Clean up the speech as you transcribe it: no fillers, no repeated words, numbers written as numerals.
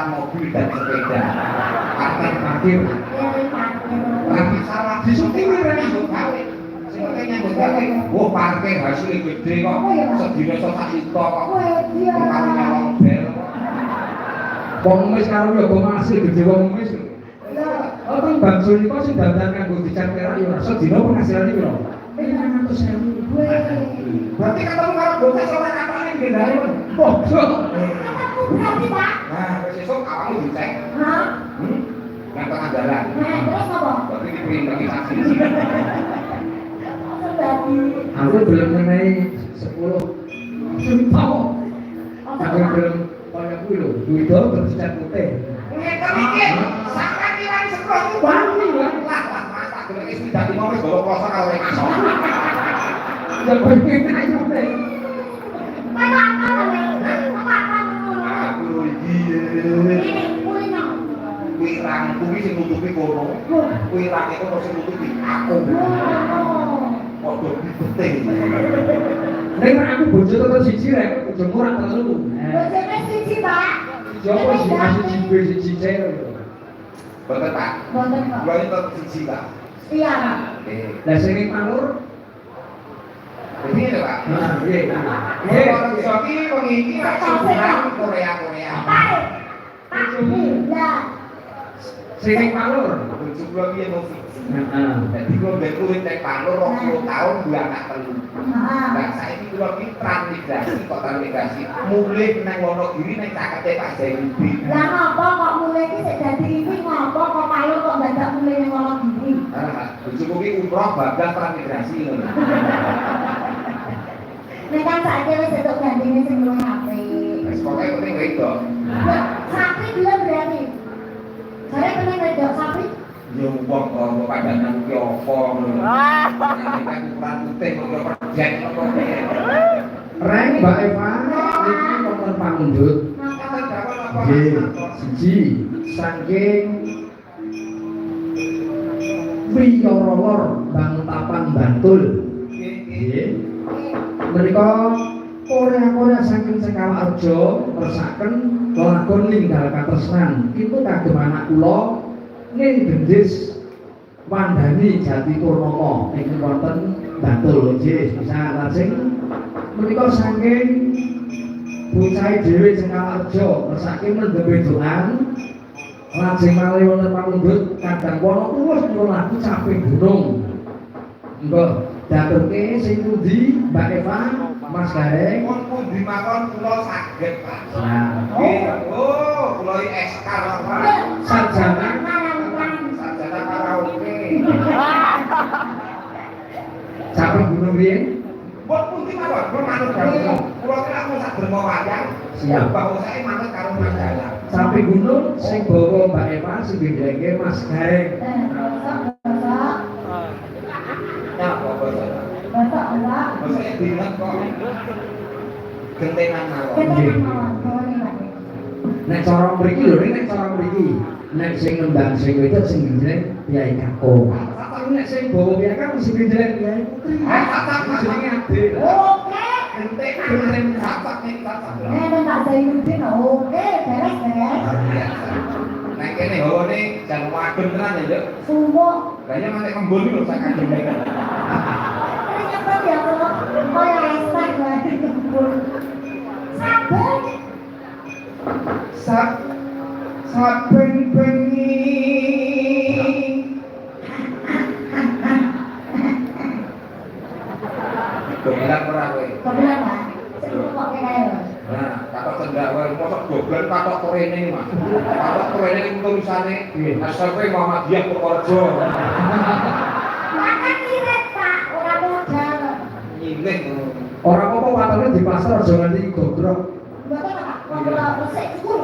mobil dan sepeda parkir lagi salah di syuting ini nyambut gawe sing penting nyambut gawe wah parkir hasilnya gede kok sedina iso sak juta kok karo nyolong bel wong wis karo yo masih gede wong wis apa bangsa iki kok sing dandan kanggo dicat perak yo sedina penghasilan iki lho 500.000 berarti ketemu karo bocah sampe kapane gendane bocah berarti Pak. Nah, besok kamu dicek. Hah? Yang tengah jalan. Nah, terus apa? Berarti diperintahi saksi. Aku belum mengenai 10 tahun. Aku belum banyak dulu. Duit bersecat putih. Ngeten iki, sampeyan kiwani sepuluh itu wangi lah. Masa gelek wis dadi mau wis bawa kloso karo rek iso. Ya pengen aja deh. Kuwi rang kuwi sing nutupi kono. Kuwi rang iku sing nutupi aku. Padha dibeting. Nek aku bojo tetep siji rek, bojomu ora telu. Bojone siji, Pak. Jopo sing masih siji siji cewek. Boten, Pak. Boten kok. Kuwi tetep siji, Pak. Iya, Pak. Lah sing ning Panur Ini lho, Pak. nah, iya. Orang Soki mengiki sebulan Korea. Pak, iya. Sing ning Panur. Bojo kula piye mau fiksi. Heeh. Dadi kula mbek kuwi tek Panur 20 tahun dua anak telu. Heeh. Lah saiki kula ki transmigrasi kok transmigrasi mulih nang Wonogiri nang cakete Pak Zainuddin. Lah ngopo kok mulai iki sik dadi iki ngopo kok palu kok dadak mulai ning kono gini? Bojo kuwi umroh bablas transmigrasi ngono. Nek kan saiki wis entuk gandine sing luwih apik. Wis pokoke penting wedok. Sapi belum berarti. Saya pengen wedok sapi. Yo wong kok padanan ki apa ngono. Nek kan ukuran putih kok project apa kene. Reng Mbak Eva iki nomor pangundut. Nggih, siji saking Wiyorolor Bangtapan Bantul. Nggih. Menika Korea saking Sekawarjo ngersaken lakon ninggal katresnan. Itu kagem anak kula ning Gendis Wandani Jati Purnomo niki wonten Bantul nggih. Bisa lajeng menika saking bocah dhewe Sekawarjo ngersake mendeme doan lajeng malih wonten pamundhut kadang wono tuwus kula laku caping gunung. Engko daturke sing pundi Mbak Eva, Mas Gareng? Mun pundi mawon kula saged, Pak. Nah, Nggih. Oh, kula iki ekskar, Pak. sarjana Sarjana karaoke. caping gunung riyen. Mun pundi mawon kula manut karo kula ki aku sak derma wayang. Siap. Bahwa saya manut karo Mas Dalang. Caping gunung sing bawa Mbak Eva sing didelenge Mas Gareng. Ya, apa saja. Bapak Allah. Maksudnya bingung kok. Gentenan mawon. Ketenan mawon, boleh Pak. Nek cara mriki lho, nek cara mriki. Nek sing nembang sing wedok sing dideleng Kyai Kako. Tapi nek sing bawa Kyai Kako sing dideleng Kyai Putri. Jenenge Ade. Oke. Gentenan sapak nih sapak. Nek Pak Zainuddin oke, beres-beres. Nek kene hawane jan wadon tenan ya, Nduk. Sumuk. Kayaknya mantek kembul lho sak kandhane. Ternyata dia kalau kaya respect lagi kebun. Sabar. Saben bengi Kebilang ora kowe. Kebetulan Pak. Sebelum kok kayak Nah, kata cendak wae mosok goblan katok korene Mas. Katok korene iki tulisane SMP Muhammadiyah Purworejo. makan irit Pak, ora modal. Nyilih ngono. Ora apa-apa watone di pasar aja nganti godrok. Mboten Pak, kalau resik syukur.